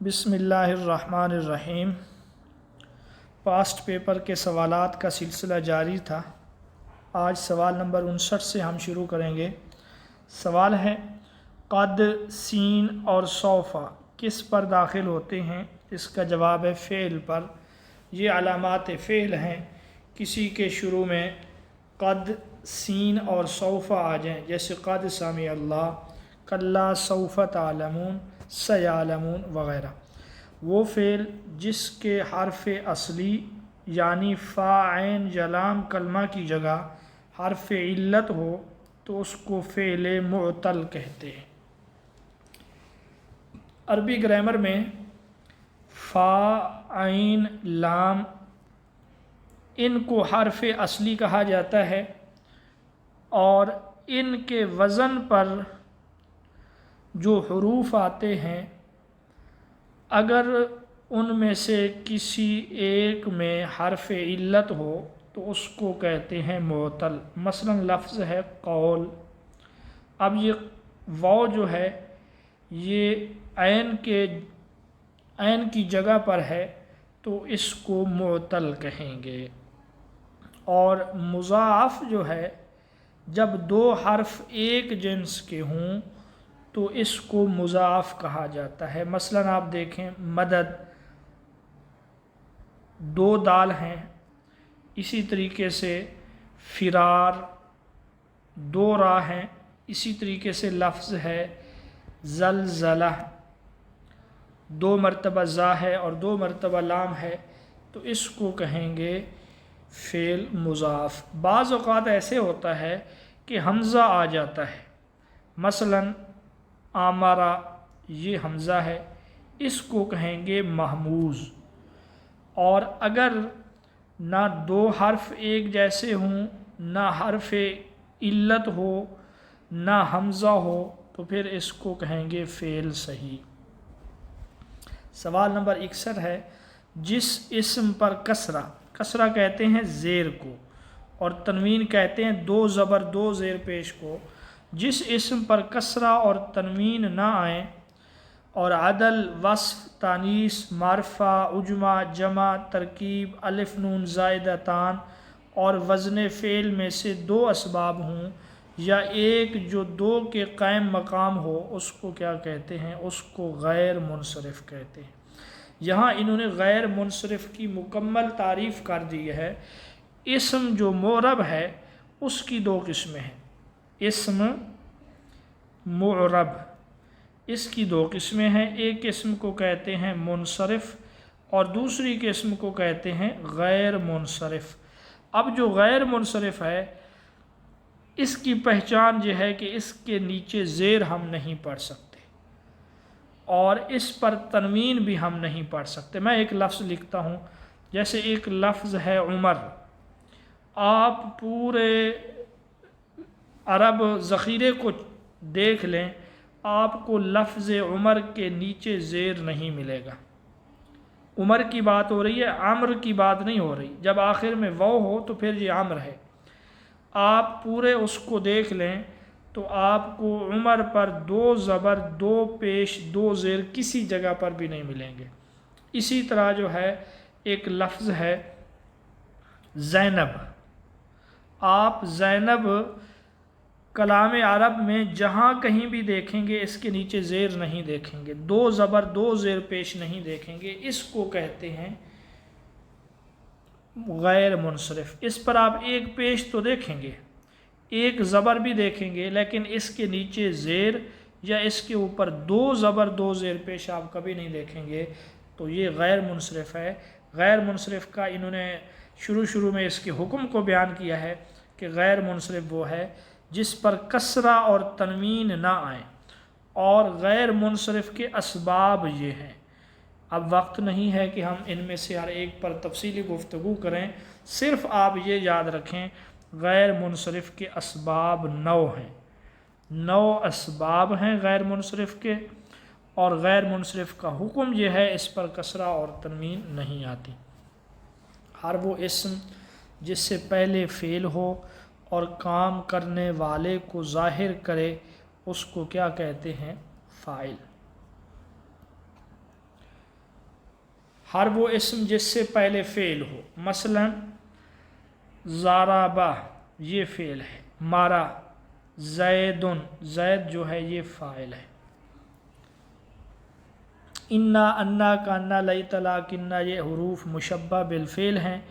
بسم اللہ الرحمن الرحیم۔ پاسٹ پیپر کے سوالات کا سلسلہ جاری تھا۔ آج سوال نمبر 59 سے ہم شروع کریں گے۔ سوال ہے قد، سین اور سوفا کس پر داخل ہوتے ہیں؟ اس کا جواب ہے فعل پر۔ یہ علامات فعل ہیں۔ کسی کے شروع میں قد، سین اور سوفا آ جائیں، جیسے قد سمع اللہ، کلا سوف تعلمون، سیعلمون وغیرہ۔ وہ فعل جس کے حرف اصلی یعنی فا عین یا لام کلمہ کی جگہ حرف علت ہو تو اس کو فعل معطل کہتے ہیں۔ عربی گرامر میں فا، عین، لام ان کو حرف اصلی کہا جاتا ہے، اور ان کے وزن پر جو حروف آتے ہیں اگر ان میں سے کسی ایک میں حرف علت ہو تو اس کو کہتے ہیں معطل۔ مثلا لفظ ہے قول۔ اب یہ واو جو ہے یہ عین کی جگہ پر ہے تو اس کو معطل کہیں گے۔ اور مضاعف جو ہے جب دو حرف ایک جنس کے ہوں تو اس کو مضاعف کہا جاتا ہے۔ مثلا آپ دیکھیں مدد، دو دال ہیں۔ اسی طریقے سے فرار، دو راہ ہیں۔ اسی طریقے سے لفظ ہے زلزلہ، دو مرتبہ زا ہے اور دو مرتبہ لام ہے، تو اس کو کہیں گے فعل مضاعف۔ بعض اوقات ایسے ہوتا ہے کہ حمزہ آ جاتا ہے، مثلا آمارا، یہ حمزہ ہے، اس کو کہیں گے محموز۔ اور اگر نہ دو حرف ایک جیسے ہوں، نہ حرف علت ہو، نہ حمزہ ہو، تو پھر اس کو کہیں گے فعل صحیح۔ سوال نمبر 61 ہے جس اسم پر کسرہ کہتے ہیں زیر کو، اور تنوین کہتے ہیں دو زبر دو زیر پیش کو، جس اسم پر کسرہ اور تنوین نہ آئیں اور عدل، وصف، تانیث، معرفہ، عجمہ، جمع، ترکیب، الف نون زائدہ تان اور وزن فعل میں سے دو اسباب ہوں یا ایک جو دو کے قائم مقام ہو، اس کو کیا کہتے ہیں؟ اس کو غیر منصرف کہتے ہیں۔ یہاں انہوں نے غیر منصرف کی مکمل تعریف کر دی ہے۔ اسم جو معرب ہے اس کی دو قسمیں ہیں۔ اسم معرب، اس کی دو قسمیں ہیں۔ ایک قسم کو کہتے ہیں منصرف اور دوسری قسم کو کہتے ہیں غیر منصرف۔ اب جو غیر منصرف ہے اس کی پہچان یہ ہے کہ اس کے نیچے زیر ہم نہیں پڑھ سکتے اور اس پر تنوین بھی ہم نہیں پڑھ سکتے۔ میں ایک لفظ لکھتا ہوں، جیسے ایک لفظ ہے عمر۔ آپ پورے عرب ذخیرے کو دیکھ لیں، آپ کو لفظ عمر کے نیچے زیر نہیں ملے گا۔ عمر کی بات ہو رہی ہے، عمر کی بات نہیں ہو رہی۔ جب آخر میں واو ہو تو پھر یہ عمر ہے۔ آپ پورے اس کو دیکھ لیں تو آپ کو عمر پر دو زبر دو پیش دو زیر کسی جگہ پر بھی نہیں ملیں گے۔ اسی طرح جو ہے ایک لفظ ہے زینب۔ آپ زینب کلام عرب میں جہاں کہیں بھی دیکھیں گے اس کے نیچے زیر نہیں دیکھیں گے، دو زبر دو زیر پیش نہیں دیکھیں گے، اس کو کہتے ہیں غیر منصرف۔ اس پر آپ ایک پیش تو دیکھیں گے، ایک زبر بھی دیکھیں گے، لیکن اس کے نیچے زیر یا اس کے اوپر دو زبر دو زیر پیش آپ کبھی نہیں دیکھیں گے، تو یہ غیر منصرف ہے۔ غیر منصرف کا انہوں نے شروع میں اس کے حکم کو بیان کیا ہے کہ غیر منصرف وہ ہے جس پر کسرہ اور تنوین نہ آئیں، اور غیر منصرف کے اسباب یہ ہیں۔ اب وقت نہیں ہے کہ ہم ان میں سے ہر ایک پر تفصیلی گفتگو کریں، صرف آپ یہ یاد رکھیں غیر منصرف کے اسباب 9 ہیں۔ 9 اسباب ہیں غیر منصرف کے، اور غیر منصرف کا حکم یہ ہے اس پر کسرہ اور تنوین نہیں آتی۔ ہر وہ اسم جس سے پہلے فعل ہو اور کام کرنے والے کو ظاہر کرے اس کو کیا کہتے ہیں؟ فاعل۔ हर वो इसम जिससे पहले फ़ेल हो, मसलन ज़ाराबा ये फ़ेल है, मारा, ज़ैदुन ज़ैद जो है ये फ़ाइल है। इन्ना, अन्ना का अन्ना, लई तला किन्ना ये हुरूफ मुशब्बा बिलफ़ेल हैं।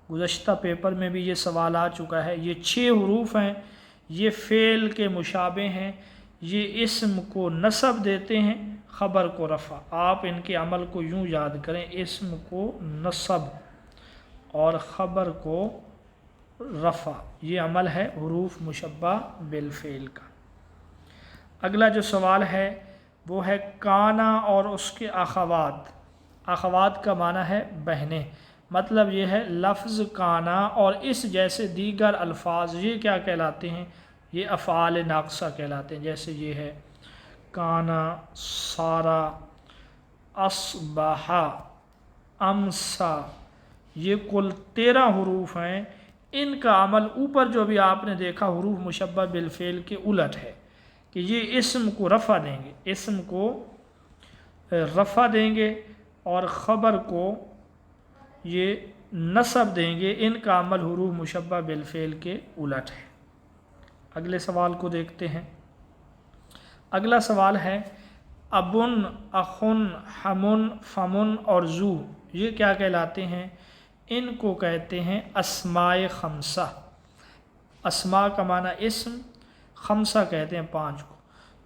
गुज़श्ता पेपर में भी ये सवाल आ चुका है। ये 6 हुरूफ हैं, ये फ़ेल के मुशाबे हैं। ये इसम को नसब देते हैं, ख़बर को रफ़ा। आप इनके अमल को यूँ याद करें, इसम को नसब और ख़बर को रफ़ा, ये अमल है हुरूफ मुशब्बा बिलफ़ेल का। अगला जो सवाल है वो है काना और उसके अख़वात। अख़वात का माना है बहनें, मतलब ये है लफ्ज़ काना और इस जैसे दीगर अल्फाज, ये क्या कहलाते हैं? ये अफ़आल नाक़सा कहलाते हैं। जैसे ये है काना, सारा, अस्बहा, अमसा, ये कुल 13 हुरूफ हैं। इनका अमल ऊपर जो भी आपने देखा हुरूफ मुशब्बा बिलफ़ेल के उलट है कि ये इसम को रफ़ा देंगे, इसम को रफ़ा देंगे और ख़बर को ये नसब देंगे। इनका अमल हुरूफ मुशब्बा बिलफ़ेल के उलट है। अगले सवाल को देखते हैं। अगला सवाल है अबुन, अखुन, हमुन, फमुन और जू, ये क्या कहलाते हैं? इनको कहते हैं अस्माए खमसा। अस्मा का माना इसम, खमसा कहते हैं 5 को।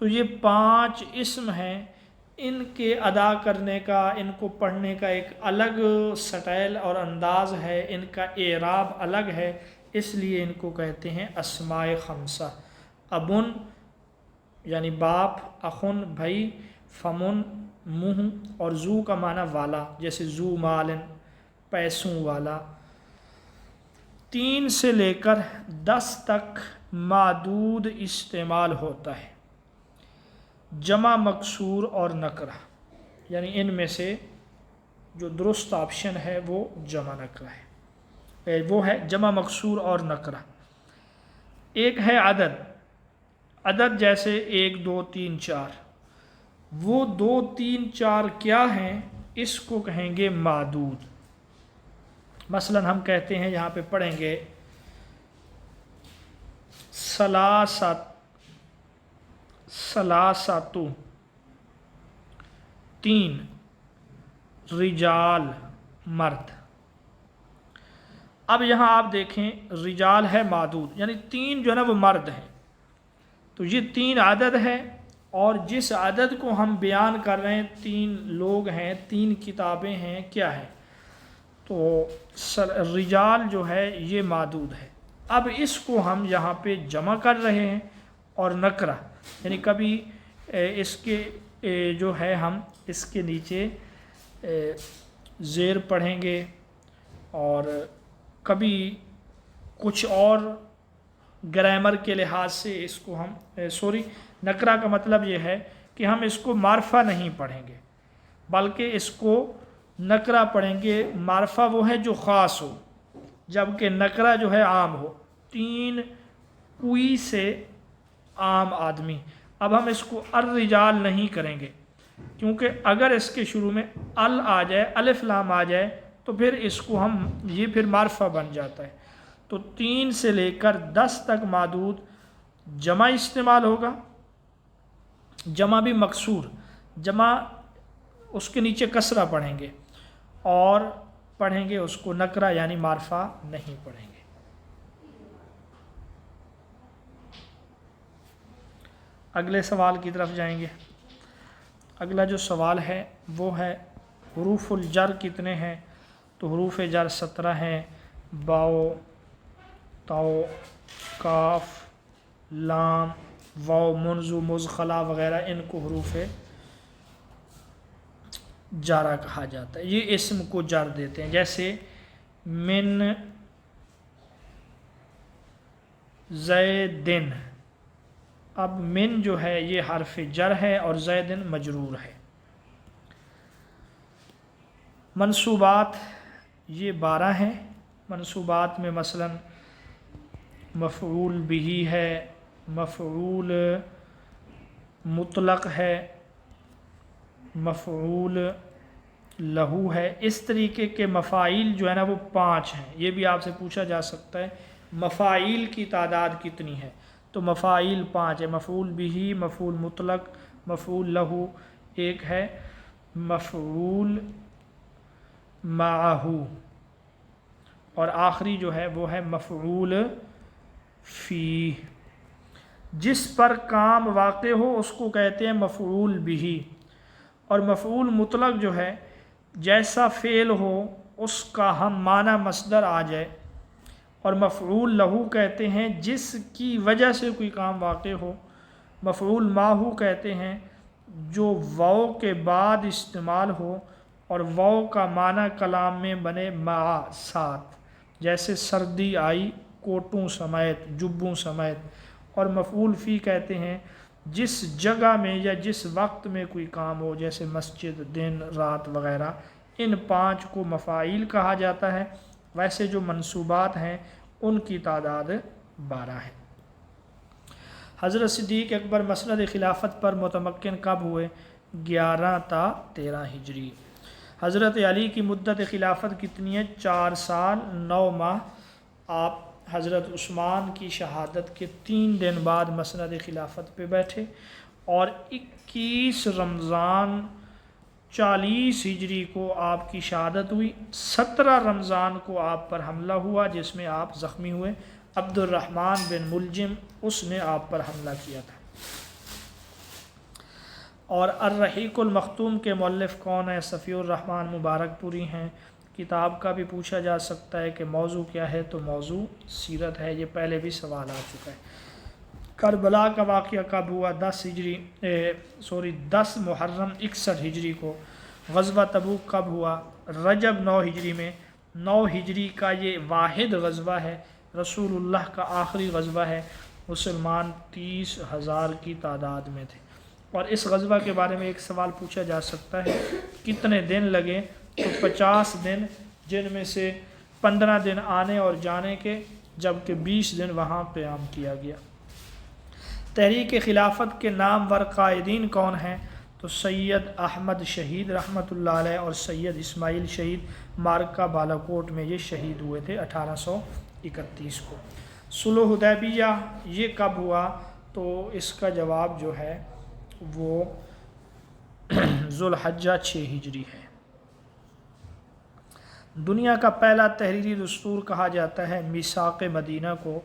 तो ये 5 इसम हैं, इनके अदा करने का, इनको पढ़ने का एक अलग स्टाइल और अंदाज़ है, इनका एराब अलग है, इसलिए इनको कहते हैं अस्माए खमसा। अबुन यानी बाप, अखुन भाई, फमुन मुँह और जू का माना वाला, जैसे जू मालन पैसों वाला। 3 से लेकर 10 तक मादूद इस्तेमाल होता है, जमा, मकसूर और नकरा, यानी इनमें से जो दुरुस्त ऑप्शन है वो जमा नकरा है, वो है जमा, मकसूर और नकरा। एक है अदद, अदद जैसे 1 2 3 4, वो 2 3 4 क्या हैं? इसको कहेंगे मादूद। मसलन हम कहते हैं, यहाँ पे पढ़ेंगे सलासतु 3, रिजाल मर्द। अब यहाँ आप देखें रिजाल है मादूद, यानी 3 जो है ना वो मर्द हैं। तो ये 3 आदद है और जिस आदद को हम बयान कर रहे हैं 3 लोग हैं, 3 किताबें हैं, क्या है? तो रिजाल जो है ये मादूद है। अब इसको हम यहाँ पे जमा कर रहे हैं और नकरा, यानी कभी इसके जो है हम इसके नीचे ज़ेर पढ़ेंगे और कभी कुछ और ग्रामर के लिहाज से इसको हम नकरा का मतलब ये है कि हम इसको मारफा नहीं पढ़ेंगे बल्कि इसको नकरा पढ़ेंगे। मारफा वो है जो ख़ास हो, जबकि नकरा जो है आम हो। 3 कोई से आम आदमी। अब हम इसको अर्रिजाल नहीं करेंगे क्योंकि अगर इसके शुरू में अल आ जाए, अलिफ लाम आ जाए, तो फिर इसको हम ये फिर मारफा बन जाता है। तो 3 से लेकर 10 तक मादूद जमा इस्तेमाल होगा, जमा भी मकसूर, जमा उसके नीचे कसरा पढ़ेंगे और पढ़ेंगे उसको नकरा यानी मारफा नहीं पढ़ेंगे। अगले सवाल की तरफ जाएंगे। अगला जो सवाल है वो है हुरूफुल जर कितने हैं? तो हुरूफ जर 17 हैं। बाओ, ताओ, काफ, लाम, वाओ, मुनजु, मुज़खला वगैरह, इनको हुरूफ जारा कहा जाता है। ये इस्म को जर देते हैं। जैसे मिन ज़ैदिन, अब मिन जो है ये हर्फ जर है और ज़ैदिन मजरूर है। मनसूबात ये 12 हैं। मनसूबात में मसलन मफ़ऊल बिही है, मफ़ऊल मुतलक़ है, मफ़ऊल लहू है। इस तरीके के मफ़ाइल जो है ना वो 5 हैं। ये भी आपसे पूछा जा सकता है मफ़ाइल की तादाद कितनी है, तो मफ़ाइल 5 है। मफ़ूल बिही, मफ़ूल मुतलक, मफ़ूल लहू एक है, मफ़ूल माहू, और आखिरी जो है वो है मफ़ऊल फ़ी। जिस पर काम वाक़ हो उसको कहते हैं मफ़ऊल बिही। और मफ़ऊल मुतलक जो है जैसा फ़ेल हो उसका हम माना मसदर आ जाए। और मफ़ऊल लहू कहते हैं जिसकी वजह से कोई काम वाक़ हो। मफ़ऊल माहू कहते हैं जो वाव के बाद इस्तेमाल हो और वाव का माना कलाम में बने मा साथ, जैसे सर्दी आई कोटों समेत, जुब्बों समेत। और मफ़ऊल फ़ी कहते हैं जिस जगह में या जिस वक्त में कोई काम हो, जैसे मस्जिद, दिन, रात वग़ैरह। इन 5 को मफ़ाइल कहा जाता है। वैसे जो मंसूबात हैं उनकी तादाद 12 है। हज़रत सिद्दीक़ अकबर मसनद खिलाफत पर मुतमक्किन कब हुए? 11 ता 13 हिजरी। हज़रत अली की मुद्दत खिलाफत कितनी है? 4 साल 9 माह। आप हज़रत उस्मान की शहादत के 3 दिन बाद मसनद खिलाफत पे बैठे और 21 रमज़ान 40 हिजरी को आपकी शहादत हुई। 17 रमज़ान को आप पर हमला हुआ जिसमें आप ज़ख्मी हुए। अब्दुर्रहमान बिन मुलजिम उसने आप पर हमला किया था। और अर्रहीकुल मख्तूम के मुअल्लिफ़ कौन है? सफ़ीउर रहमान मुबारकपुरी हैं। किताब का भी पूछा जा सकता है कि मौजू क्या है, तो मौजू सीरत है। ये पहले भी सवाल आ चुका है। करबला का वाक़या कब हुआ? 10 मुहर्रम 61 हिजरी को। ग़ज़वा तबूक कब हुआ? रजब 9 हिजरी में। 9 हिजरी का ये वाहिद ग़ज़वा है, रसूलुल्लाह का आखिरी ग़ज़वा है। मुसलमान 30,000 की तादाद में थे। और इस ग़ज़वा के बारे में एक सवाल पूछा जा सकता है कितने दिन लगे, तो 50 दिन, जिनमें से 15 दिन आने और जाने के, जबकि 20 दिन वहाँ क़याम किया गया। तहरीक खिलाफत के नामवर कायदीन कौन हैं? तो सैयद अहमद शहीद रहमतुल्लाह अलैह और सैयद इस्माइल शहीद मार्का बालाकोट में ये शहीद हुए थे 1831 को। सुलह हुदैबिया ये कब हुआ? तो इसका जवाब जो है वो ज़ुल्हज्जा 6 हिजरी है। दुनिया का पहला तहरीरी दस्तूर कहा जाता है मीसाक़ मदीना को।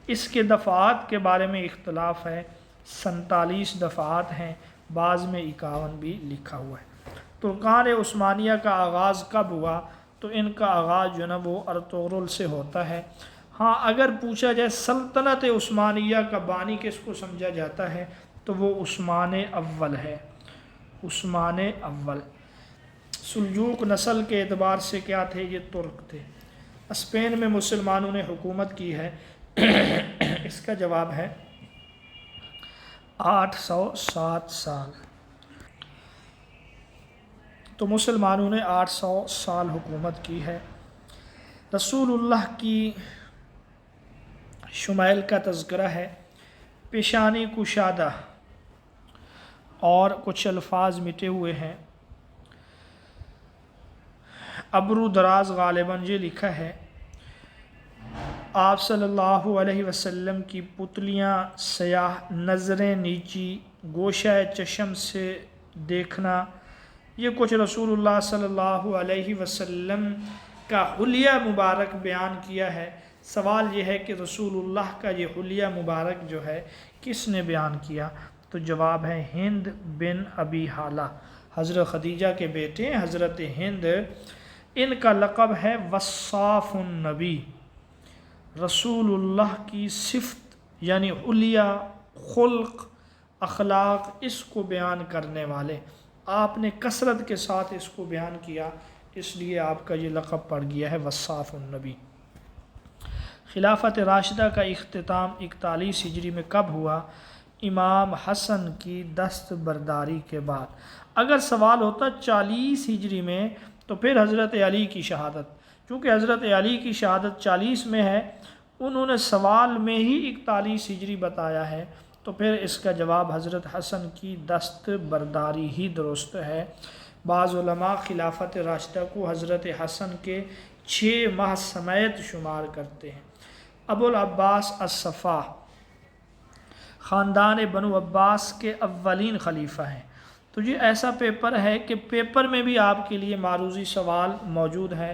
इसके दफ़ात के बारे में इख्तलाफ है। 47 दफ़ात हैं, बाज़ में 51 भी लिखा हुआ है। तुर्कान उस्मानिया का आगाज़ कब हुआ? तो इनका आगाज़ जो है ना वो अर्तुगरुल से होता है। हाँ, अगर पूछा जाए सल्तनत उस्मानिया का बानी किसको समझा जाता है, तो वो उस्मान अव्वल है। उस्मान अव्वल सुल्जूक नस्ल के एतबार से क्या थे? ये तुर्क थे। स्पेन में मुसलमानों ने हुकूमत की है। इसका जवाब है 807 साल। तो मुसलमानों ने 800 साल हुकूमत की है। रसूलुल्लाह की शुमैल का तज़किरा है। पेशानी कुशादा और कुछ अल्फाज मिटे हुए हैं। अबरू दराज गालिबन ये लिखा है आप सल्लल्लाहु अलैहि वसल्लम की पुतलियाँ सयाह, नज़रें नीची, गोशा चशम से देखना, ये कुछ रसूलुल्लाह सल्लल्लाहु अलैहि वसल्लम का हुलिया मुबारक बयान किया है। सवाल ये है कि रसूलुल्लाह का ये हुलिया मुबारक जो है किसने बयान किया? तो जवाब है हिंद बिन अबी हाला, हज़रत खदीजा के बेटे हैं हज़रत हिंद। इनका लक़ब है वस्साफ़ुन नबी। रसूलुल्लाह की सिफ़त यानी हुलिया, खुल्क़, अखलाक, इसको बयान करने वाले, आपने कसरत के साथ इसको बयान किया, इसलिए आपका ये लक़ब पड़ गया है वस्साफ़ुन नबी। खिलाफत राशिदा का इख्तिताम 41 हिजरी में कब हुआ? इमाम हसन की दस्तबरदारी के बाद। अगर सवाल होता 40 हिजरी में तो फिर हज़रत अली की शहादत, चूँकि हज़रत अली की शहादत 40 में है, उन्होंने सवाल में ही 41 हिजरी बताया है, तो फिर इसका जवाब हज़रत हसन की दस्तबरदारी ही दुरुस्त है। بعض उलमा खिलाफत राशिदा को हज़रत हसन के 6 माह समेत शुमार करते हैं। अबुल अब्बास अस-सफ़ा ख़ानदान बनु अब्बास के अव्वलीन खलीफा हैं। तो ये ऐसा पेपर है कि पेपर में भी आपके लिए मारूज़ी सवाल मौजूद है।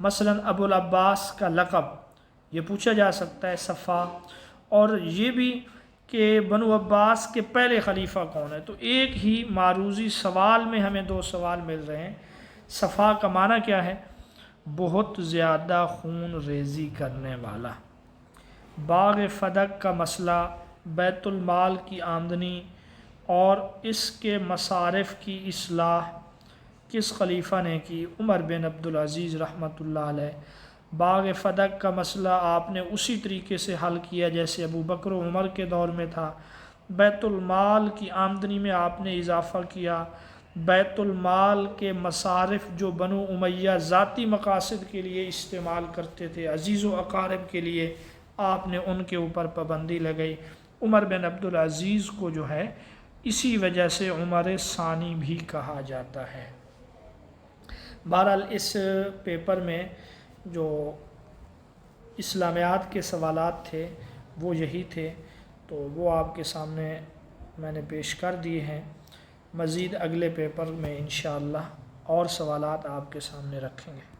मसलन अबुल अब्बास का लक़ब ये पूछा जा सकता है सफ़ा, और ये भी कि बनु अब्बास के पहले खलीफा कौन है। तो एक ही मारूज़ी सवाल में हमें 2 सवाल मिल रहे हैं। सफ़ा का माना क्या है? बहुत ज़्यादा खून रेज़ी करने वाला। बाग़ फ़दक का मसला, बैतुल माल की आमदनी और इसके मसारिफ़ की इस्लाह किस खलीफा ने की? उमर बिन अब्दुल अज़ीज़ रहमतुल्लाह अलैह। बाग़ फ़दक का मसला आपने उसी तरीके से हल किया जैसे अबू बकर उमर के दौर में था। बैतुल माल की आमदनी में आपने इजाफ़ा किया। बैतुल माल के मसारिफ़ जो बनु उमैया ज़ाती मकासद के लिए इस्तेमाल करते थे, अज़ीज़ व अक़ारिब के लिए, आपने उनके ऊपर पाबंदी लगाई। उमर बिन अब्दुल अज़ीज़ को जो है इसी वजह से उमर सानी भी कहा जाता है। बहरहाल इस पेपर में जो इस्लामियात के सवालात थे वो यही थे, तो वो आपके सामने मैंने पेश कर दिए हैं। मज़ीद अगले पेपर में इंशाअल्लाह और सवालात आपके सामने रखेंगे।